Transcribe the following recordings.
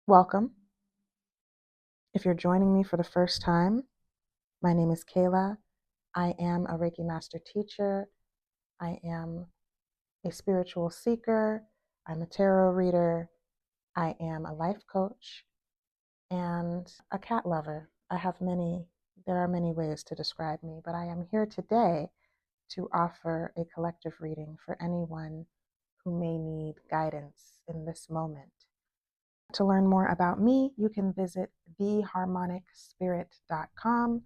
Welcome. If you're joining me for the first time, my name is Kayla. I am a Reiki Master teacher. I am a spiritual seeker. I'm a tarot reader. I am a life coach and a cat lover. There are many ways to describe me, but I am here today to offer a collective reading for anyone who may need guidance in this moment. To learn more about me, you can visit theharmonicspirit.com.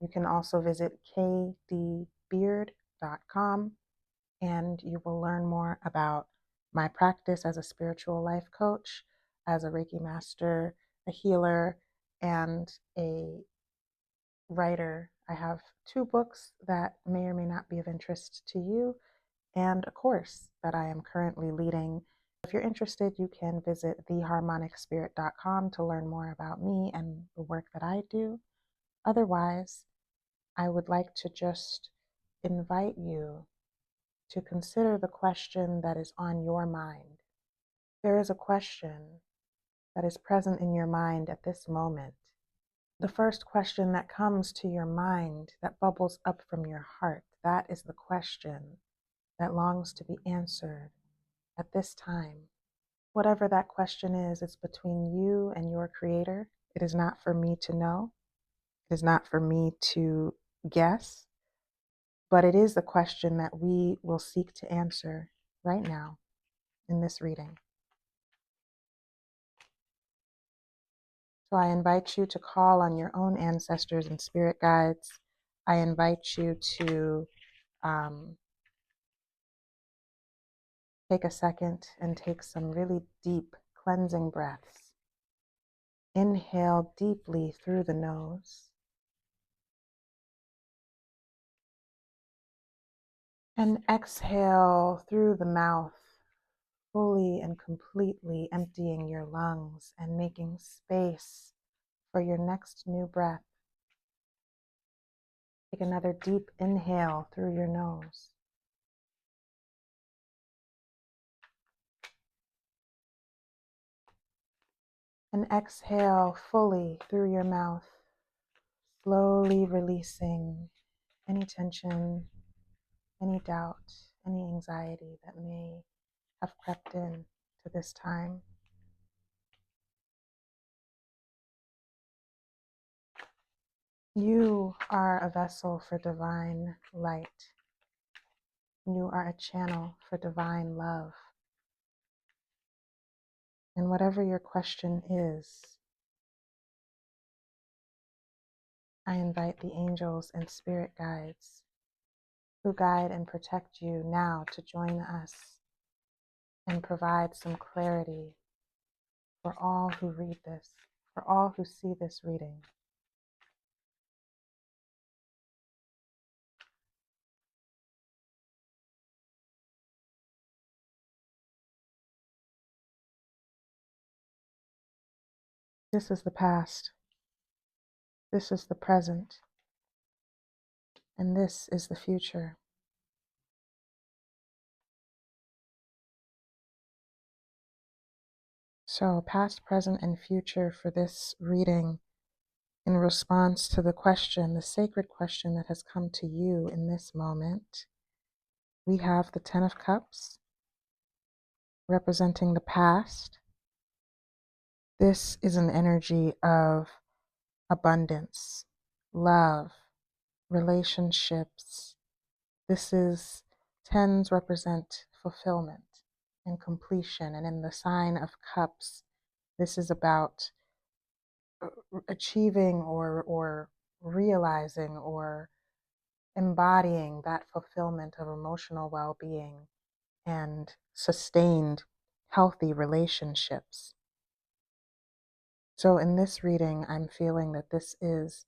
You can also visit kdbeard.com, and you will learn more about my practice as a spiritual life coach, as a Reiki master, a healer, and a writer. I have 2 books that may or may not be of interest to you, and a course that I am currently leading. If you're interested, you can visit theharmonicspirit.com to learn more about me and the work that I do. Otherwise, I would like to just invite you to consider the question that is on your mind. There is a question that is present in your mind at this moment. The first question that comes to your mind, that bubbles up from your heart, that is the question that longs to be answered at this time. Whatever that question is, it's between you and your creator. It is not for me to know. It is not for me to guess, but it is the question that we will seek to answer right now in this reading. So I invite you to call on your own ancestors and spirit guides. I invite you to take a second and take some really deep cleansing breaths. Inhale deeply through the nose and exhale through the mouth, fully and completely emptying your lungs and making space for your next new breath. Take another deep inhale through your nose. And exhale fully through your mouth, slowly releasing any tension, any doubt, any anxiety that may have crept in to this time. You are a vessel for divine light. You are a channel for divine love. And whatever your question is, I invite the angels and spirit guides who guide and protect you now to join us and provide some clarity for all who read this, for all who see this reading. This is the past, this is the present, and this is the future. So, past, present, and future for this reading in response to the question, the sacred question that has come to you in this moment. We have the Ten of Cups representing the past. This is an energy of abundance, love, relationships. Tens represent fulfillment and completion. And in the sign of cups, this is about achieving or realizing or embodying that fulfillment of emotional well-being and sustained healthy relationships. So in this reading, I'm feeling that this is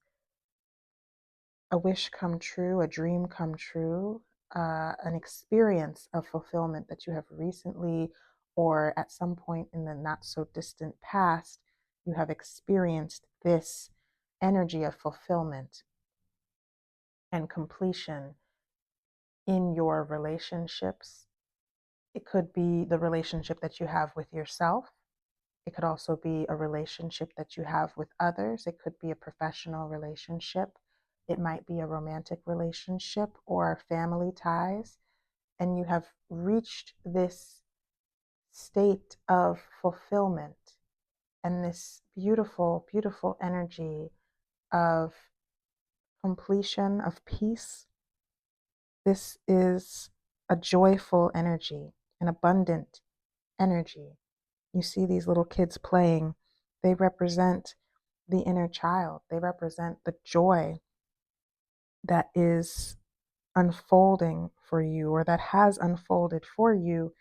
a wish come true, a dream come true, an experience of fulfillment that you have recently or at some point in the not so distant past, you have experienced this energy of fulfillment and completion in your relationships. It could be the relationship that you have with yourself. It could also be a relationship that you have with others. It could be a professional relationship. It might be a romantic relationship or family ties. And you have reached this state of fulfillment and this beautiful, beautiful energy of completion, of peace. This is a joyful energy, an abundant energy. You see these little kids playing, they represent the inner child, they represent the joy that is unfolding for you or that has unfolded for you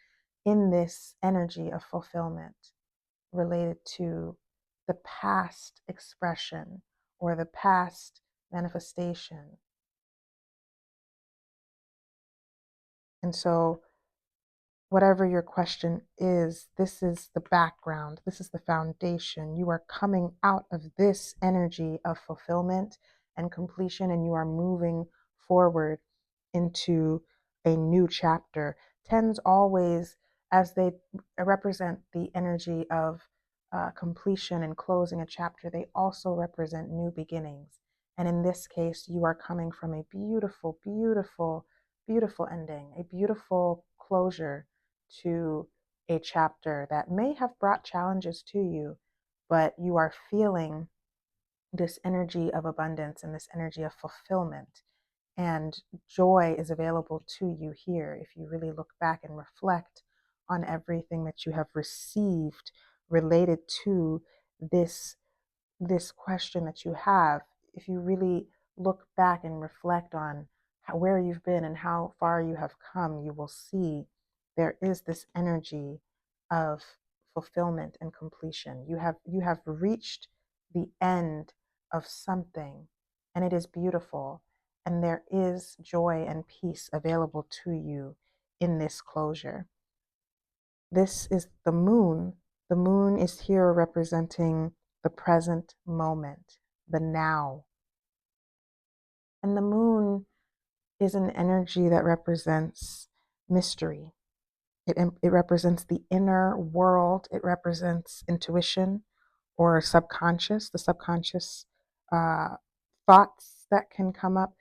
in this energy of fulfillment related to the past expression or the past manifestation. And so, whatever your question is, this is the background, this is the foundation. You are coming out of this energy of fulfillment and completion, and you are moving forward into a new chapter. Tens always, as they represent the energy of completion and closing a chapter, they also represent new beginnings. And in this case, you are coming from a beautiful, beautiful, beautiful ending, a beautiful closure to a chapter that may have brought challenges to you, but you are feeling this energy of abundance and this energy of fulfillment. And joy is available to you here if you really look back and reflect on everything that you have received related to this this question that you have. If you really look back and reflect on where you've been and how far you have come, you will see there is this energy of fulfillment and completion. You have reached the end of something, and it is beautiful, and there is joy and peace available to you in this closure. This is the moon. The moon is here representing the present moment, the now. And the moon is an energy that represents mystery. It represents the inner world. It represents intuition or subconscious, the subconscious uh, thoughts that can come up.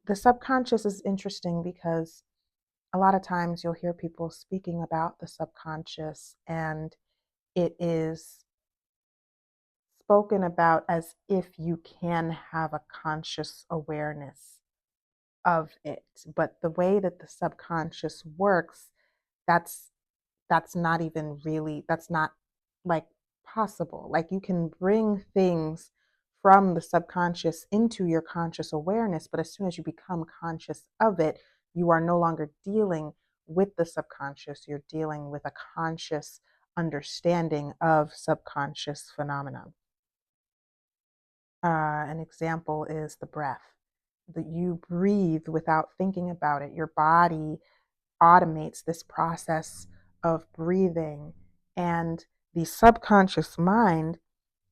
The subconscious is interesting because a lot of times you'll hear people speaking about the subconscious, and it is spoken about as if you can have a conscious awareness of it. But the way that the subconscious works, that's that's not even really, that's not like possible. Like, you can bring things from the subconscious into your conscious awareness, but as soon as you become conscious of it, you are no longer dealing with the subconscious. You're dealing with a conscious understanding of subconscious phenomena. An example is the breath. That you breathe without thinking about it. Your body automates this process of breathing, and the subconscious mind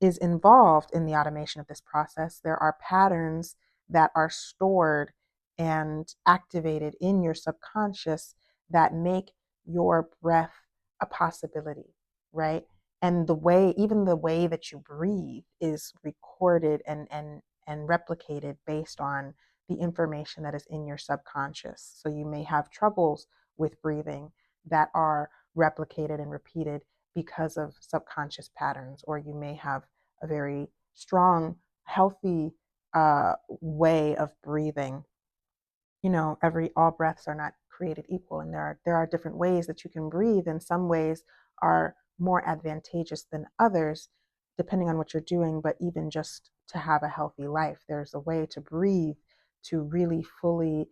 is involved in the automation of this process. There are patterns that are stored and activated in your subconscious that make your breath a possibility, right? And even the way that you breathe is recorded and replicated based on the information that is in your subconscious. So you may have troubles with breathing that are replicated and repeated because of subconscious patterns, or you may have a very strong, healthy way of breathing. Every all breaths are not created equal, and there are different ways that you can breathe, and some ways are more advantageous than others depending on what you're doing. But even just to have a healthy life, there's a way to breathe to really fully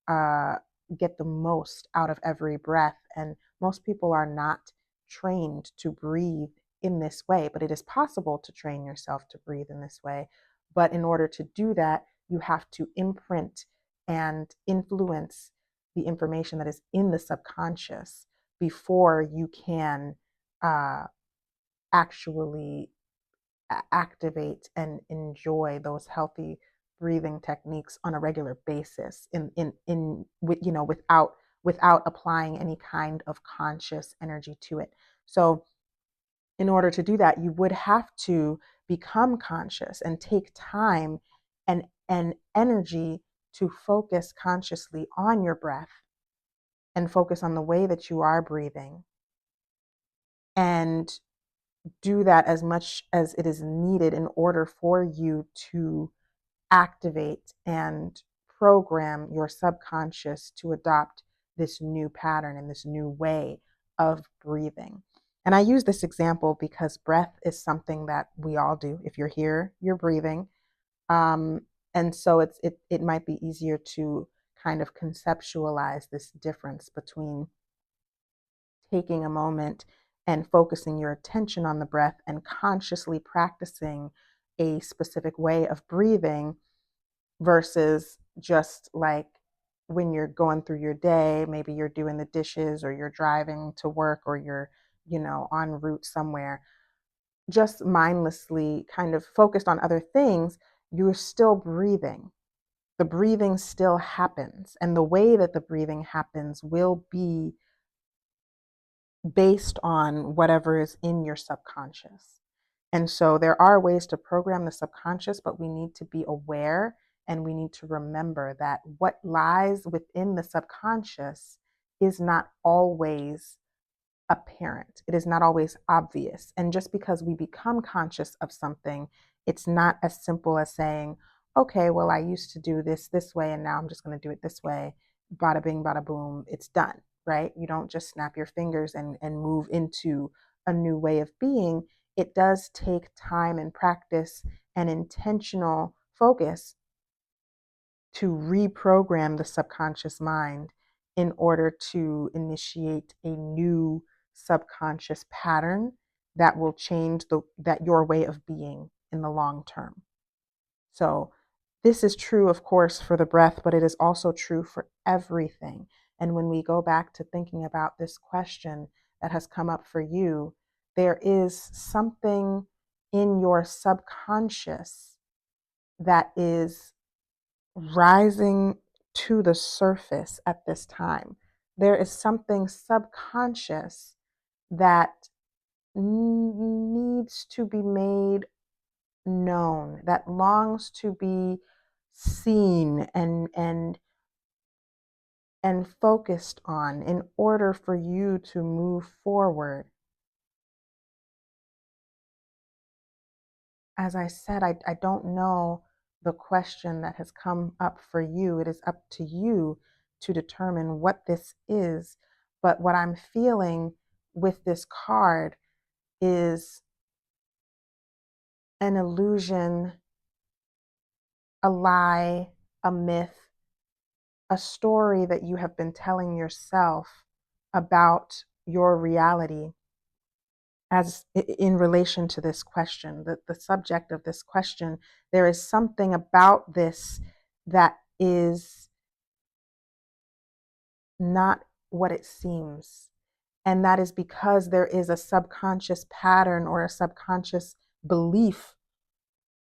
uh, get the most out of every breath. And most people are not trained to breathe in this way, but it is possible to train yourself to breathe in this way. But in order to do that, you have to imprint and influence the information that is in the subconscious before you can uh, actually activate and enjoy those healthy breathing techniques on a regular basis without applying any kind of conscious energy to it. So in order to do that, you would have to become conscious and take time and energy to focus consciously on your breath and focus on the way that you are breathing, and do that as much as it is needed in order for you to activate and program your subconscious to adopt this new pattern and this new way of breathing. And I use this example because breath is something that we all do. If you're here, you're breathing. Um, and so it might be easier to kind of conceptualize this difference between taking a moment and focusing your attention on the breath and consciously practicing a specific way of breathing versus just like when you're going through your day, maybe you're doing the dishes or you're driving to work or you're, en route somewhere, just mindlessly kind of focused on other things, you're still breathing. The breathing still happens. And the way that the breathing happens will be based on whatever is in your subconscious. And so there are ways to program the subconscious, but we need to be aware and we need to remember that what lies within the subconscious is not always apparent. It is not always obvious. And just because we become conscious of something, it's not as simple as saying, okay, well, I used to do this way, and now I'm just going to do it this way. Bada bing, bada boom, it's done, right? You don't just snap your fingers and move into a new way of being. It does take time and practice and intentional focus to reprogram the subconscious mind in order to initiate a new subconscious pattern that will change your way of being in the long term. So this is true, of course, for the breath, but it is also true for everything. And when we go back to thinking about this question that has come up for you, there is something in your subconscious that is rising to the surface at this time. There is something subconscious that needs to be made known, that longs to be seen and focused on in order for you to move forward. As I said, I don't know the question that has come up for you. It is up to you to determine what this is. But what I'm feeling with this card is an illusion, a lie, a myth, a story that you have been telling yourself about your reality as in relation to this question, the subject of this question. There is something about this that is not what it seems. And that is because there is a subconscious pattern or a subconscious belief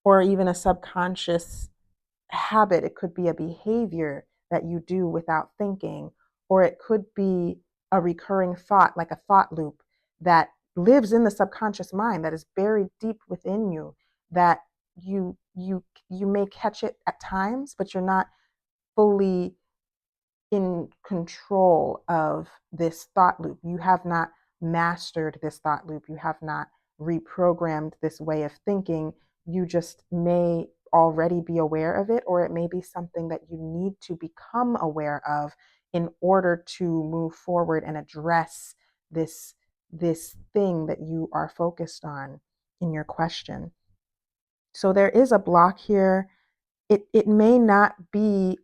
or even a subconscious habit. It could be a behavior that you do without thinking, or it could be a recurring thought, like a thought loop that lives in the subconscious mind that is buried deep within you, that you may catch it at times, but you're not fully in control of this thought loop. You have not mastered this thought loop. You have not reprogrammed this way of thinking. You just may already be aware of it, or it may be something that you need to become aware of in order to move forward and address this thing that you are focused on in your question. So there is a block here. It may not be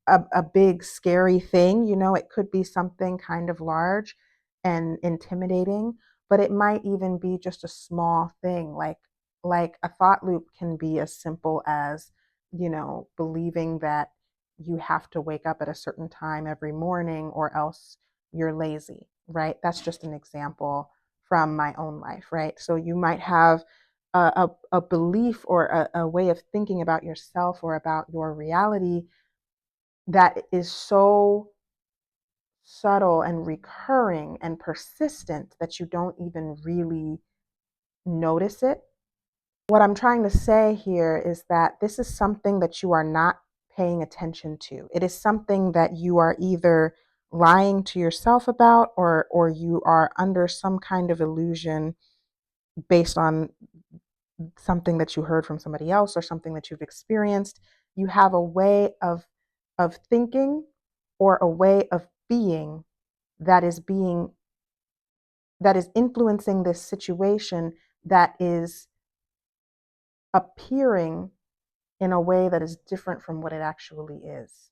a big scary thing. It could be something kind of large and intimidating, but it might even be just a small thing, like a thought loop can be as simple as, believing that you have to wake up at a certain time every morning or else you're lazy, right? That's just an example from my own life, right? So you might have a belief or a way of thinking about yourself or about your reality that is so subtle and recurring and persistent that you don't even really notice it. What I'm trying to say here is that this is something that you are not paying attention to. It is something that you are either lying to yourself about, or you are under some kind of illusion based on something that you heard from somebody else or something that you've experienced. You have a way of thinking or a way of that is being that is influencing this situation, that is appearing in a way that is different from what it actually is.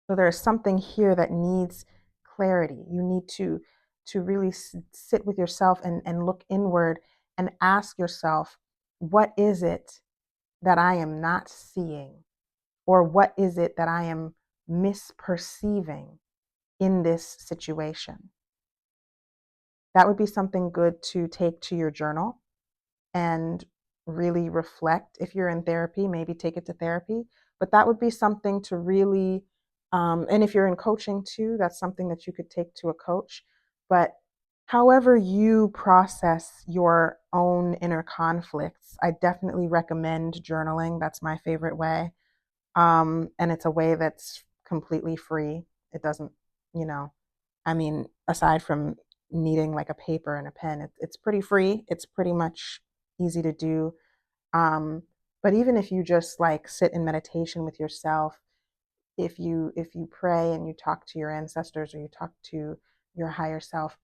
So there is something here that needs clarity. You need to really sit with yourself and look inward and ask yourself, what is it that I am not seeing? Or what is it that I am misperceiving in this situation? That would be something good to take to your journal and really reflect. If you're in therapy, maybe take it to therapy. But that would be something to really, and if you're in coaching too, that's something that you could take to a coach. But however you process your own inner conflicts, I definitely recommend journaling. That's my favorite way. And it's a way that's completely free. It doesn't, you know, I mean, aside from needing like a paper and a pen, it's pretty free. It's pretty much easy to do. Um, but even if you just like sit in meditation with yourself, if you pray and you talk to your ancestors or you talk to your higher self,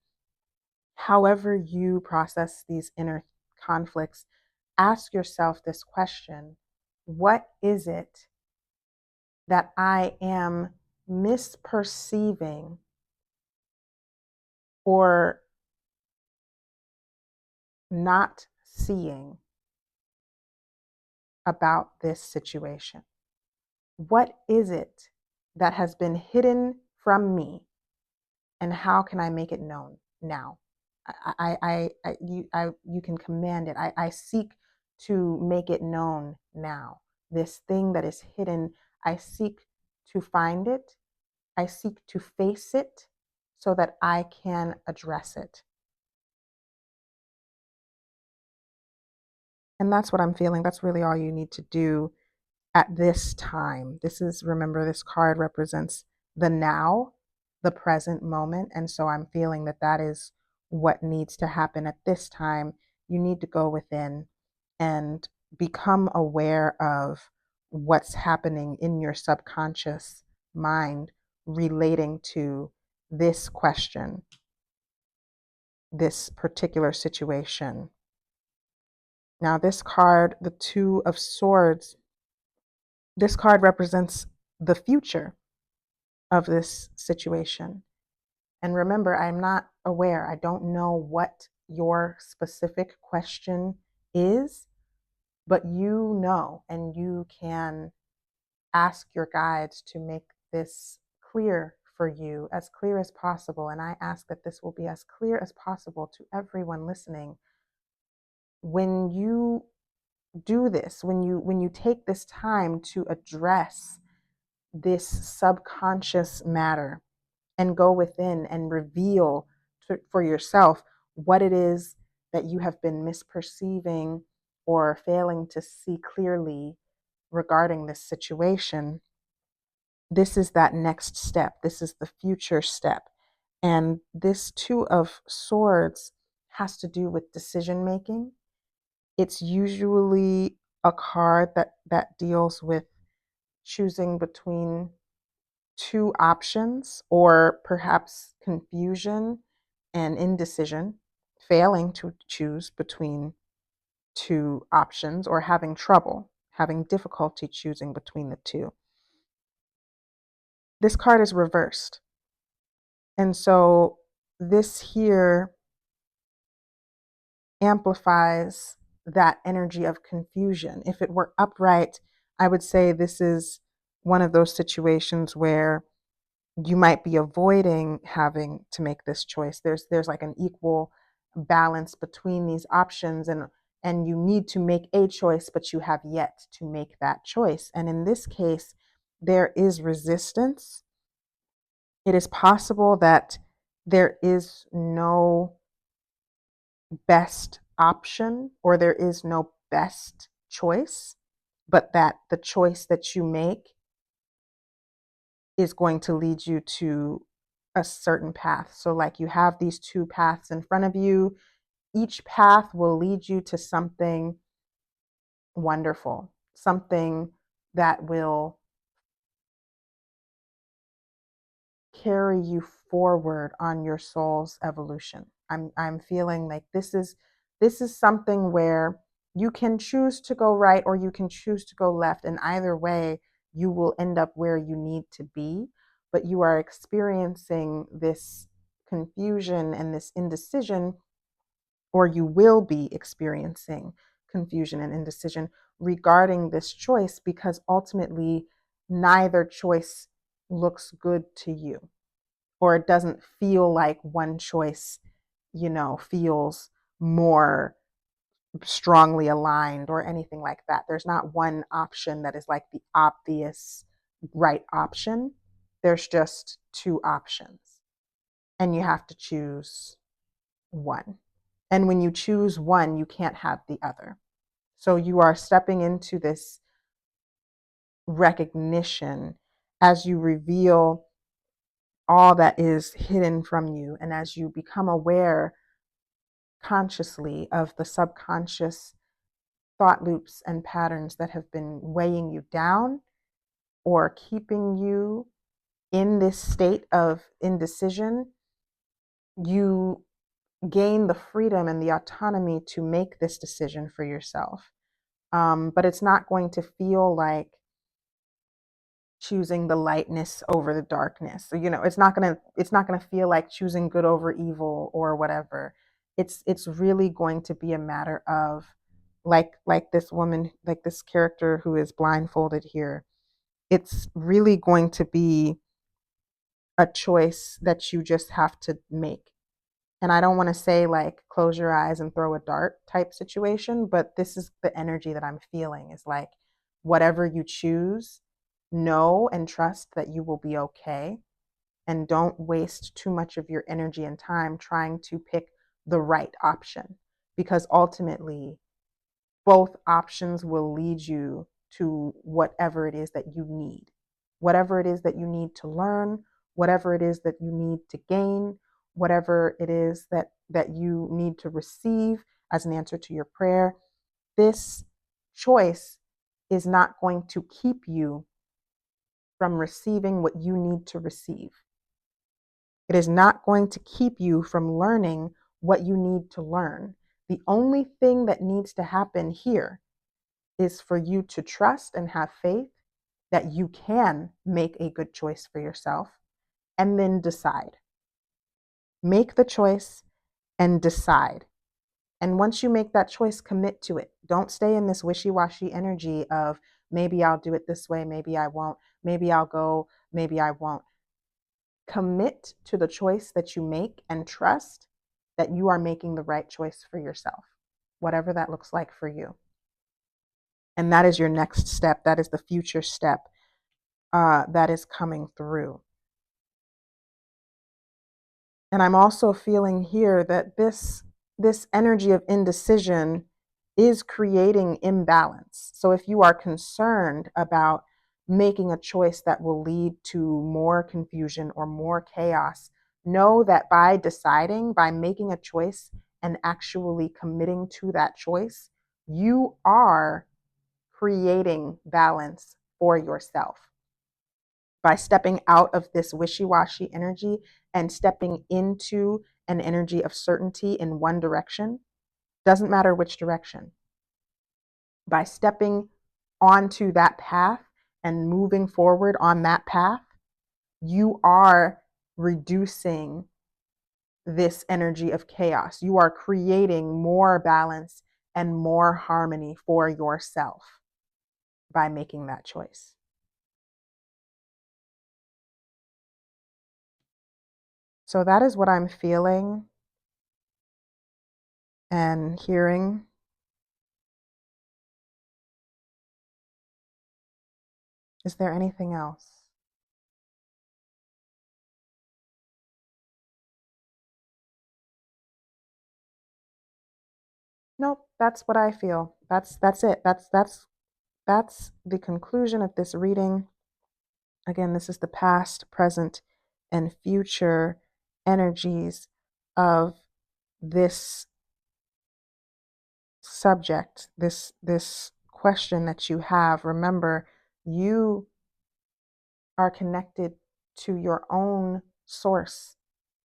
however you process these inner conflicts, ask yourself this question: what is it that I am misperceiving or not seeing about this situation? What is it that has been hidden from me, and how can I make it known now? You can command it. I seek to make it known now. This thing that is hidden, I seek to find it. I seek to face it so that I can address it. And that's what I'm feeling. That's really all you need to do at this time. Remember, this card represents the now, the present moment. And so I'm feeling that that is what needs to happen at this time. You need to go within and become aware of what's happening in your subconscious mind relating to this question, this particular situation. Now, this card, the Two of Swords, this card represents the future of this situation. And remember, I'm not aware. I don't know what your specific question is, but you know, and you can ask your guides to make this clear for you, as clear as possible. And I ask that this will be as clear as possible to everyone listening. When you do this, when you take this time to address this subconscious matter and go within and reveal for yourself what it is that you have been misperceiving or failing to see clearly regarding this situation, this is that next step. This is the future step. And this Two of Swords has to do with decision making. It's usually a card that deals with choosing between two options, or perhaps confusion and indecision, failing to choose between two options, or having difficulty choosing between the two. This card is reversed. And so this here amplifies that energy of confusion. If it were upright, I would say this is one of those situations where you might be avoiding having to make this choice. There's like an equal balance between these options, and you need to make a choice, but you have yet to make that choice. And in this case, there is resistance It is possible that there is no best option or there is no best choice, but that the choice that you make is going to lead you to a certain path. So, like, you have these two paths in front of you. Each path will lead you to something wonderful, something that will carry you forward on your soul's evolution. I'm feeling like this is something where you can choose to go right or you can choose to go left, and either way you will end up where you need to be, but you are experiencing this confusion and this indecision, or you will be experiencing confusion and indecision regarding this choice, because ultimately neither choice looks good to you, or it doesn't feel like one choice, feels more strongly aligned or anything like that. There's not one option that is like the obvious right option. There's just two options, and you have to choose one. And when you choose one, you can't have the other. So you are stepping into this recognition as you reveal all that is hidden from you, and as you become aware consciously of the subconscious thought loops and patterns that have been weighing you down or keeping you in this state of indecision, you gain the freedom and the autonomy to make this decision for yourself. But it's not going to feel like choosing the lightness over the darkness. So, it's not gonna feel like choosing good over evil or whatever. It's really going to be a matter of, like this woman, like this character who is blindfolded here. It's really going to be a choice that you just have to make. And I don't want to say like close your eyes and throw a dart type situation, but this is the energy that I'm feeling, is like whatever you choose, know and trust that you will be okay. And don't waste too much of your energy and time trying to pick the right option, because ultimately both options will lead you to whatever it is that you need. Whatever it is that you need to learn, whatever it is that you need to gain, whatever it is that you need to receive as an answer to your prayer, this choice is not going to keep you from receiving what you need to receive. It is not going to keep you from learning what you need to learn. The only thing that needs to happen here is for you to trust and have faith that you can make a good choice for yourself, and then decide. Make the choice and decide. And once you make that choice, commit to it. Don't stay in this wishy washy energy of maybe I'll do it this way, maybe I won't, maybe I'll go, maybe I won't. Commit to the choice that you make and trust that you are making the right choice for yourself, whatever that looks like for you. And that is your next step. That is the future step that is coming through. And I'm also feeling here that this energy of indecision is creating imbalance. So if you are concerned about making a choice that will lead to more confusion or more chaos, know that by deciding, by making a choice and actually committing to that choice, you are creating balance for yourself by stepping out of this wishy washy energy and stepping into an energy of certainty in one direction. Doesn't matter which direction. By stepping onto that path and moving forward on that path, you are reducing this energy of chaos. You are creating more balance and more harmony for yourself by making that choice. So that is what I'm feeling and hearing. Is there anything else? Nope, that's what I feel. That's it. That's the conclusion of this reading. Again, this is the past, present, and future energies of this subject, this question that you have. Remember, you are connected to your own source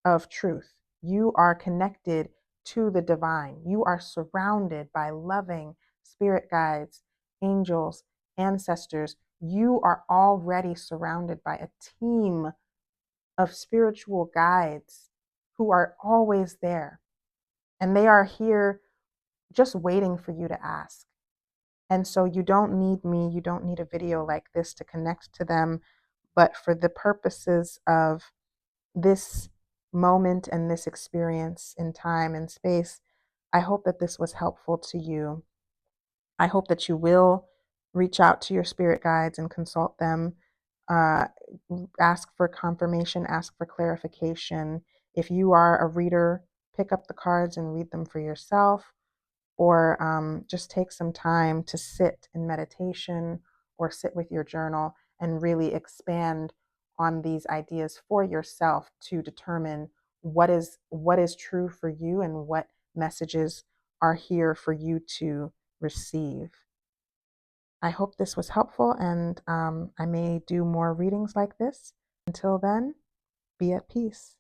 of truth. You are connected to the divine. You are surrounded by loving spirit guides, angels, ancestors. You are already surrounded by a team of spiritual guides who are always there. And they are here just waiting for you to ask. And so you don't need me, you don't need a video like this to connect to them. But for the purposes of this moment and this experience in time and space, I hope that this was helpful to you. I hope that you will reach out to your spirit guides and consult them. Uh, Ask for confirmation, ask for clarification. If you are a reader, pick up the cards and read them for yourself, or just take some time to sit in meditation or sit with your journal and really expand on these ideas for yourself to determine what is true for you and what messages are here for you to receive. I hope this was helpful, and I may do more readings like this. Until then, be at peace.